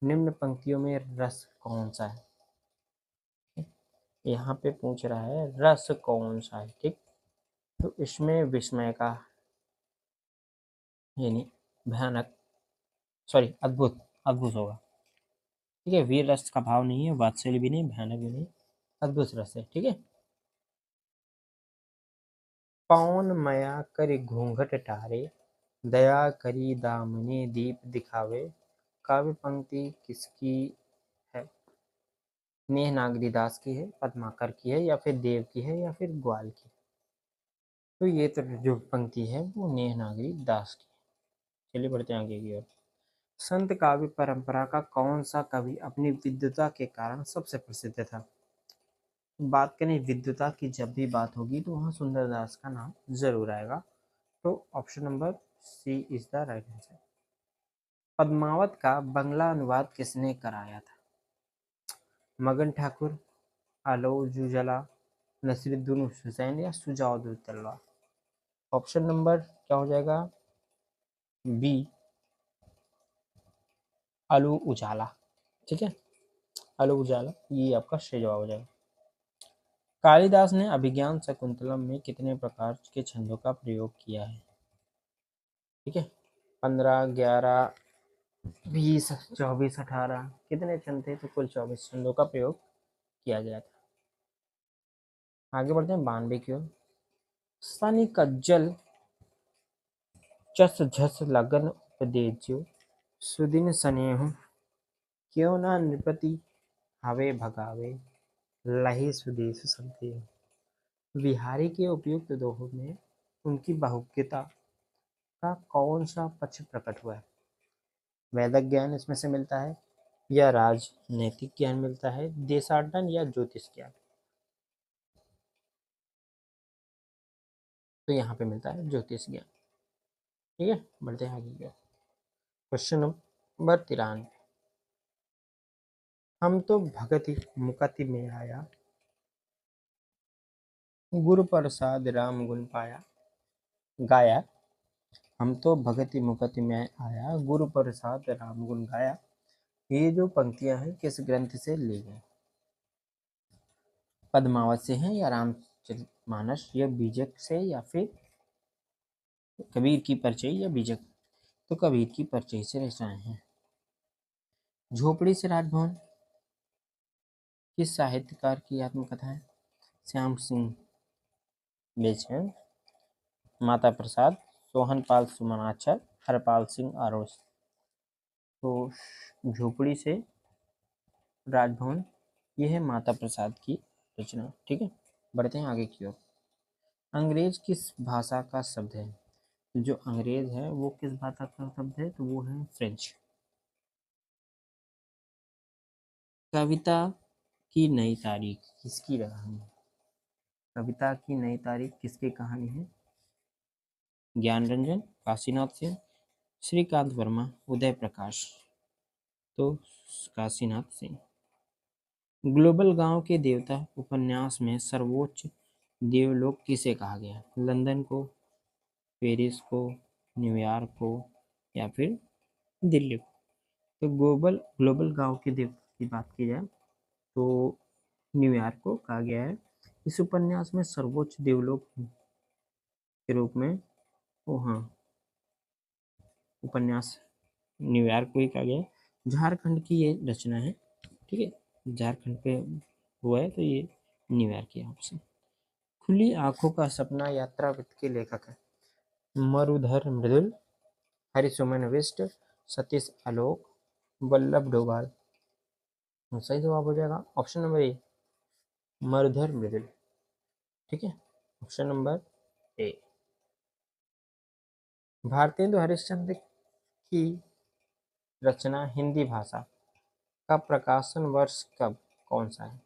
निम्न पंक्तियों में रस कौन सा है? यहाँ पे पूछ रहा है रस कौन सा है। ठीक, तो इसमें विस्मय का यानी भयानक, सॉरी अद्भुत, अद्भुत होगा। ठीक है, वीर रस का भाव नहीं है, वात्सल्य भी नहीं, भयानक भी नहीं, अद्भुत रस है। ठीक है। पौन मया करि घूंघट टारे दया करी दामने दीप दिखावे। काव्य पंक्ति किसकी है? नेह नागरी दास की है, पद्माकर की है या फिर देव की है या फिर ग्वाल की? तो ये तो जो पंक्ति है वो नेह नागरी दास की है। चलिए बढ़ते हैं आगे की ओर। संत काव्य परंपरा का कौन सा कवि अपनी विद्वता के कारण सबसे प्रसिद्ध था? बात करें विद्वता की, जब भी बात होगी तो वहाँ सुंदरदास का नाम जरूर आएगा। तो option number C is the right answer. Padmavat का बंगला अनुवाद किसने कराया था? मगन ठाकुर, आलो जुजला, नसीरुद्दीन हुसैन या सुजाउद्दीन तलवार? ऑप्शन नंबर क्या हो जाएगा? बी, आलू उजाला। ठीक है, आलू उजाला ये आपका सही जवाब हो जाएगा। कालिदास ने अभिज्ञान शकुंतलम में कितने प्रकार के छंदों का प्रयोग किया है? ठीक है, 15, 11, 20, 24, 18 कितने छंद थे? तो कुल 24 छंदों का प्रयोग किया गया था। आगे बढ़ते हैं 92 की ओर। सनि कज्जल चस झस लगन उपदेज्यो सुदिन स्नेहु क्यों ना नृपति हवे भगावे लही सुदेश संदेह। बिहारी के उपयुक्त दोहों में उनकी बहुज्ञता का कौन सा पक्ष प्रकट हुआ है? वैदिक ज्ञान इसमें से मिलता है या राजनैतिक ज्ञान मिलता है, देशाटन या ज्योतिष ज्ञान? तो यहाँ पे मिलता है ज्योतिष ज्ञान। ठीक है, बढ़ते हैं आगे। Question number 93। हम तो भगति मुकति में आया, गुरु प्रसाद राम गुण पाया, गाया। हम तो भगति मुकति में आया, गुरु प्रसाद राम गुण गाया। ये जो पंक्तियां हैं किस ग्रंथ से ली गई? पद्मावत से हैं या रामचरितमानस या बीजक से या फिर कबीर की परचई या बीजक? तो कबीर की परचई से रचनाएं हैं। झोपड़ी से राजभवन किस साहित्यकार की आत्मकथा है? श्याम सिंह बेचैन, माता प्रसाद, सोहनपाल सुमनाचल, हरपाल सिंह आरोस। तो झोपड़ी से राजभवन ये है माता प्रसाद की रचना। ठीक है, बढ़ते हैं आगे की ओर। अंग्रेज किस भाषा का शब्द है? जो अंग्रेज है वो किस भाषा का शब्द है? तो वो है फ्रेंच। कविता की नई तारीख किसकी कहानी है? कविता की नई तारीख किसकी कहानी है? ज्ञान रंजन, काशीनाथ सिंह, श्रीकांत वर्मा, उदय प्रकाश। तो काशीनाथ सिंह। ग्लोबल गांव के देवता उपन्यास में सर्वोच्च देवलोक किसे कहा गया? लंदन को, पेरिस को, न्यूयॉर्क को या फिर दिल्ली को? तो ग्लोबल ग्लोबल गांव के देवता की बात की जाए तो न्यूयॉर्क को कहा गया है। इस उपन्यास में सर्वोच्च देवलोक के रूप में हाँ उपन्यास न्यूयॉर्क को ही कहा गया है। झारखंड की ये रचना है। ठीक है, झारखंड पे हुआ है तो ये न्यूयॉर्क की ऑप्शन। खुली आंखों का सपना यात्रावृत्त के लेखक है? मरुधर मृदुल, हरिसुमन बिष्ट, सतीश आलोक, वल्लभ डोभाल। सही जवाब हो जाएगा ऑप्शन नंबर ए, मरुधर मृदुल। ठीक है, option number A. Bharatendu Harishchandra की रचना हिंदी भाषा का प्रकाशन वर्ष कौन सा है?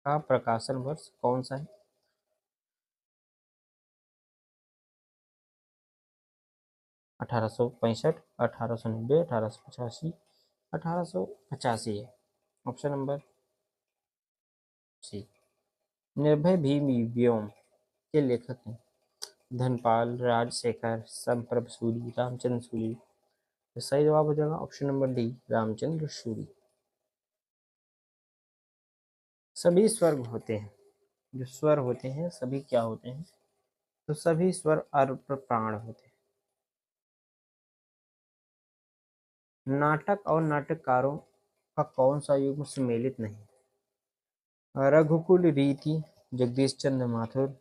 का प्रकाशन वर्ष कौन सा है? 1865, 1890, 1885, 1885 है ऑप्शन नंबर सी। निर्भय भीम व्योम के लेखक हैं? धनपाल, राजशेखर, संप्रभ सूरी, रामचंद्र सूरी। तो सही जवाब हो जाएगा option number D, Ramchandra Suri. सभी स्वर्ग होते हैं, जो स्वर होते हैं सभी क्या होते हैं? तो सभी स्वर अर्प प्राण होते हैं। नाटक और नाटककारों का कौन सा युग सम्मिलित नहीं? रघुकुल रीति, जगदीश चंद्र माथुर।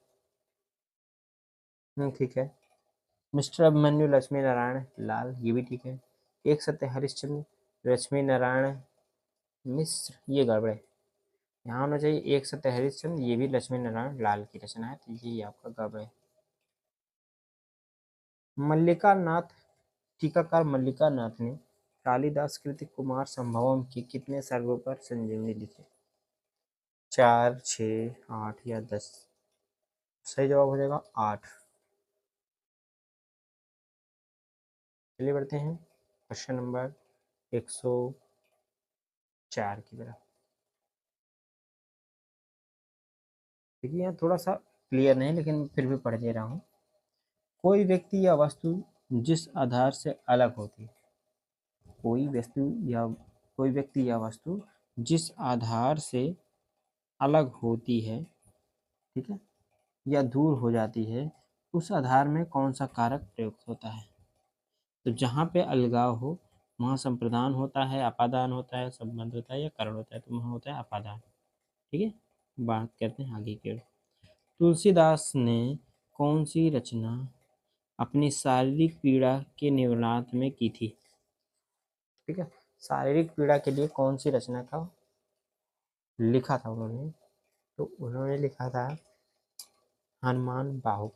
ठीक है। मिस्टर अभिमन्यु, लक्ष्मी नारायण लाल, ये भी ठीक है। एक सत्य हरिश्चंद्र, लक्ष्मी नारायण मिश्र, ये गड़बड़ है। यहाँ होना चाहिए एक सत्य हरिश्चंद्र, ये भी लक्ष्मी नारायण लाल की रचना है, तो ये आपका गड़बड़ है। मल्लिका नाथ, टीकाकार मल्लिका नाथ ने कालिदास कृति कुमार संभवम की कितने सर्गों पर संजीवनी लिखी? 4, 6, 8 या 10? सही जवाब हो जाएगा 8। चलिए बढ़ते हैं क्वेश्चन नंबर 104 की तरफ। देखिए यहाँ थोड़ा सा क्लियर नहीं, लेकिन फिर भी पढ़ दे रहा हूँ। कोई व्यक्ति या वस्तु जिस आधार से अलग होती है, कोई वस्तु या कोई व्यक्ति या वस्तु जिस आधार से अलग होती है, ठीक है, या दूर हो जाती है, उस आधार में कौन सा कारक प्रयुक्त होता है? तो जहाँ पे अलगाव हो वहाँ संप्रदान होता है, अपादान होता है, संबंध होता है या कारण होता है? तो वहाँ होता है अपादान। ठीक है, बात करते हैं आगे की ओर। तुलसीदास ने कौन सी रचना अपनी शारीरिक पीड़ा के निवारण में की थी? ठीक है, शारीरिक पीड़ा के लिए कौन सी रचना का लिखा था उन्होंने? तो उन्होंने लिखा था हनुमान बाहुक।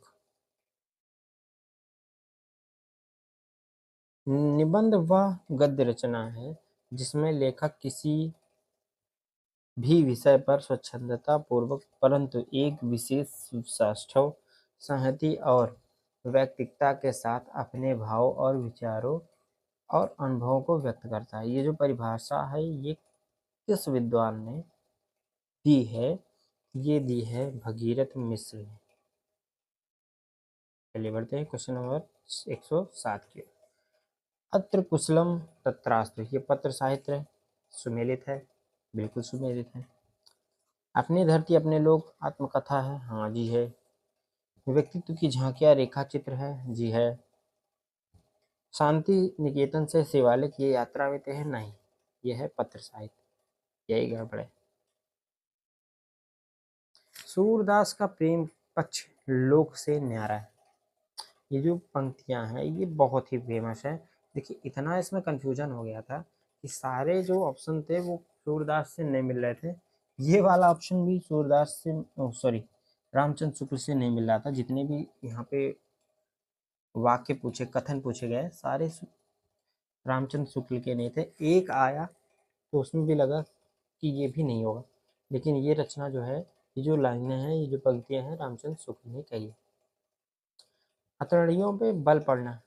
निबंध वह गद्य रचना है जिसमें लेखक किसी भी विषय पर स्वच्छंदता पूर्वक परंतु एक विशेष सुसाष्ठव संहति और वैयक्तिकता के साथ अपने भाव और विचारों और अनुभवों को व्यक्त करता है। ये जो परिभाषा है ये किस विद्वान ने दी है? ये दी है भगीरथ मिश्र ने। चलिए बढ़ते हैं क्वेश्चन नंबर 107 की। अत्र कुशलम तत्रास्तु, ये पत्र साहित्य सुमेलित है, बिल्कुल सुमेलित है। अपनी धरती अपने लोग आत्मकथा है, हाँ जी है। व्यक्तित्व की झांकियां रेखा चित्र है, जी है। शांति निकेतन से शिवालिक ये यात्रा में है, नहीं, यह है पत्र साहित्य, यही गड़बड़ है। सूरदास का प्रेम पक्ष लोक से न्यारा है। ये जो पंक्तियां हैं ये बहुत ही फेमस है। देखिए इतना इसमें कंफ्यूजन हो गया था कि सारे जो ऑप्शन थे वो सूरदास से नहीं मिल रहे थे। ये वाला ऑप्शन भी सूरदास से, सॉरी, रामचंद्र शुक्ल से नहीं मिल रहा था। जितने भी यहाँ पे वाक्य पूछे, कथन पूछे गए, सारे रामचंद्र शुक्ल के नहीं थे। एक आया तो उसमें भी लगा कि ये भी नहीं होगा, लेकिन ये रचना जो है, ये जो लाइनें हैं, ये जो पंक्तियां हैं, रामचंद्र शुक्ल ने कही है। हथौड़ियों पे बल पड़ना,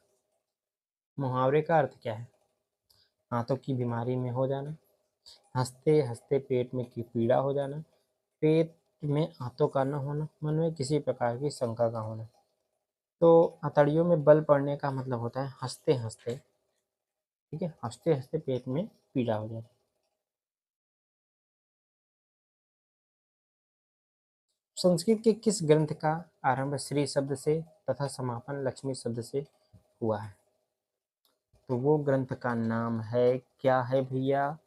मुहावरे का अर्थ क्या है? हाथों की बीमारी में हो जाना, हंसते हंसते पेट में की पीड़ा हो जाना, पेट में आंतों का न होना, मन में किसी प्रकार की शंका का होना। तो हथौड़ियों में बल पड़ने का मतलब होता है हंसते हंसते, ठीक है, हंसते हंसते पेट में पीड़ा हो जाना। संस्कृत के किस ग्रंथ का आरंभ श्री शब्द से तथा समापन लक्ष्मी शब्द से हुआ है? तो वो ग्रंथ का नाम है, क्या है भैया?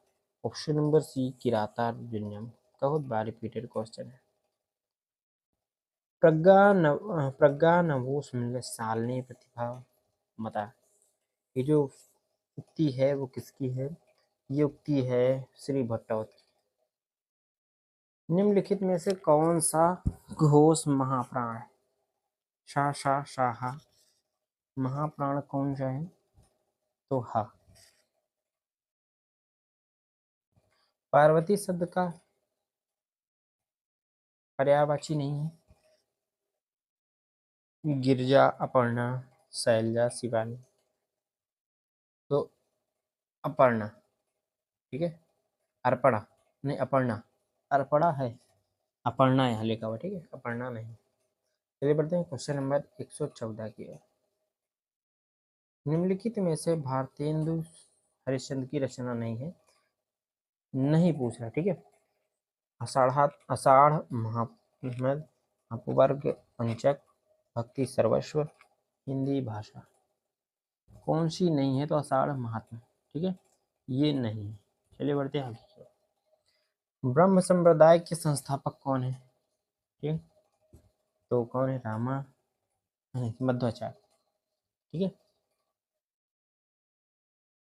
Option number C, Kiratarjuniyam. बहुत बार रिपीटेड क्वेश्चन है। प्रज्ञानवोस सालने प्रतिभा मता, ये जो उक्ति है वो किसकी है? ये उक्ति है श्री भट्टोत की। निम्नलिखित में से कौन सा घोष महाप्राण है? शा शा शाहा, महाप्राण कौन सा है? तो हा। पार्वती शब्द का पर्यायवाची नहीं है। गिरजा, अपर्णा, शैलजा, शिवानी। तो अपर्णा, ठीक है। अर्पणा नहीं, अपर्णा, अर्पणा है, अपर्णा यहाँ लिखा हुआ, ठीक है, अपर्णा नहीं। चलिए बढ़ते हैं क्वेश्चन नंबर 114 की ओर। निम्नलिखित में से भारतेंदु हरिश्चंद्र की रचना नहीं है, नहीं पूछ रहा, ठीक है। आषाढ़ महात्म्य, अपवर्ग पंचक, भक्ति सर्वस्व, हिंदी भाषा। कौन सी नहीं है? तो आषाढ़ महात्म्य, ठीक है, ये नहीं है। चलिए बढ़ते हैं आगे। ब्रह्म संप्रदाय के संस्थापक कौन है? ठीक है, तो कौन है? रामा मध्वाचार्य, ठीक है।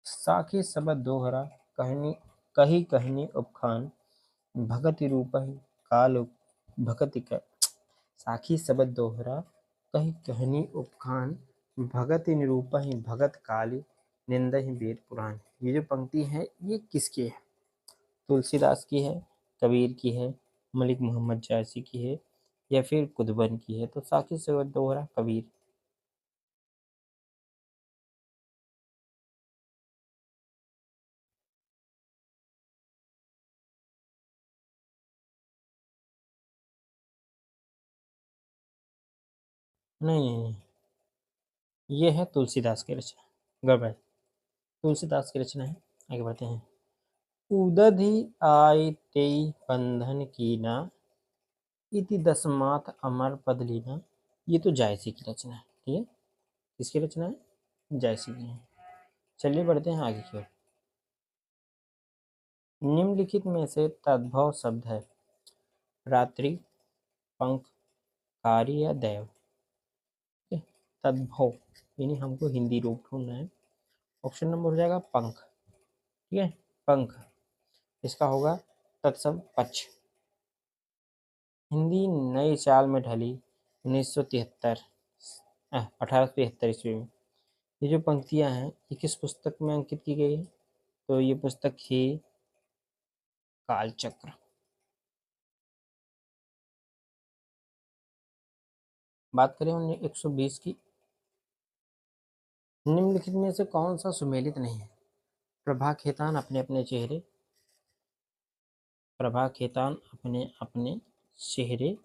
साखी शब्द दोहरा, कहनी कही कहनी उपखान, भगति रूप काल भगति का। साखी शब्द दोहरा, कही कहनी उपखान, भगति निरूप भगत काली, निंदा ही वेद पुराण। ये जो पंक्ति है ये किसकी है? तुलसीदास की है, कबीर की है, मलिक मोहम्मद जायसी की है, या फिर कुतुबन की है? तो साखी शब्द दोहरा कबीर। नहीं नहीं नहीं, ये है तुलसीदास की रचना, गड़बड़। तुलसीदास की रचना है। आगे बढ़ते हैं। उदधि आय तेई बंधन कीना, इति दसमात अमर पद लीना। ये तो जायसी की रचना है, ठीक है। किसकी रचना है? जायसी की है। चलिए बढ़ते हैं आगे की ओर। निम्नलिखित में से तद्भव शब्द है, रात्रि, पंख, कार्य या दैव। ठीक है? तद्भव यानी हमको हिंदी रूप ढूंढना है। ऑप्शन नंबर हो जाएगा पंख, ठीक है, पंख। इसका होगा तत्सम पक्ष। हिंदी नई चाल में ढली 1973 1873 ईस्वी में। ये जो पंक्तियां हैं ये किस पुस्तक में अंकित की गई है? तो ये पुस्तक ही कालचक्र। बात करें 120 की, निम्नलिखित में से कौन सा सुमेलित नहीं है? प्रभा खेतान अपने अपने चेहरे, प्रभा खेतान अपने अपने चेहरे,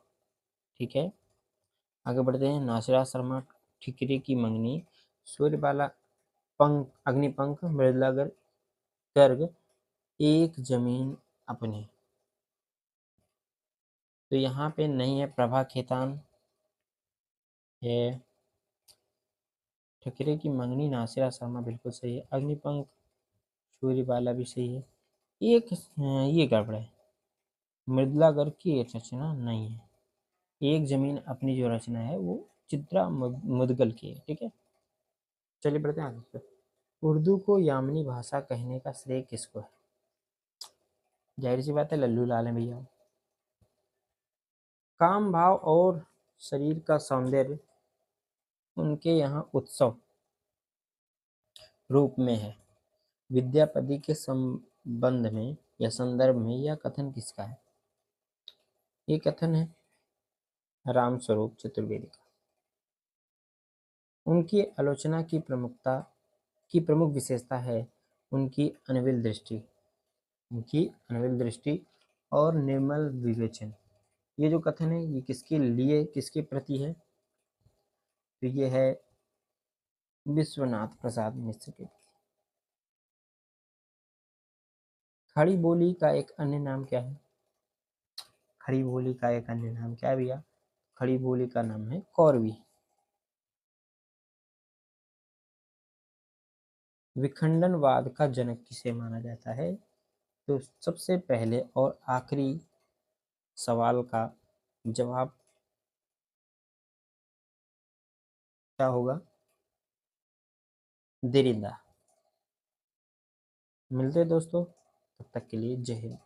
ठीक है। आगे बढ़ते हैं। नासिरा शर्मा ठिकरे की मंगनी, सूर्यबाला पंख अग्निपंख, मृदुला गर्ग, एक जमीन अपनी। तो यहाँ पे नहीं है, प्रभा खेतान है, ठिकरे की मंगनी नासिरा शर्मा बिल्कुल सही है, अग्निपंख सूर्यबाला भी सही है। एक ये गड़बड़ है, मृदुला गर्ग की एक रचना नहीं है। एक जमीन अपनी जो रचना है वो चित्रा मुदगल की है, ठीक है। चलिए बढ़ते हैं आगे पे। उर्दू को यामनी भाषा कहने का श्रेय किसको है? जाहिर सी बात है लल्लू लाल है भैया। काम भाव और शरीर का सौंदर्य उनके यहाँ उत्सव रूप में है। विद्यापति के संबंध में या संदर्भ में यह कथन किसका है? ये कथन है रामस्वरूप चतुर्वेदी का। उनकी आलोचना की प्रमुख विशेषता है उनकी अनविल दृष्टि, उनकी अनविल दृष्टि और निर्मल विवेचन। ये जो कथन है ये किसके लिए, किसके प्रति है? तो ये है विश्वनाथ प्रसाद मिश्र के। खड़ी बोली का एक अन्य नाम क्या है? खड़ी बोली का एक अन्य नाम क्या है भैया? खड़ी बोली का नाम है कौरवी। विखंडनवाद का जनक किसे माना जाता है? तो सबसे पहले और आखिरी सवाल का जवाब क्या होगा? देरिंदा। मिलते हैं दोस्तों, तब तक के लिए जय हिंद।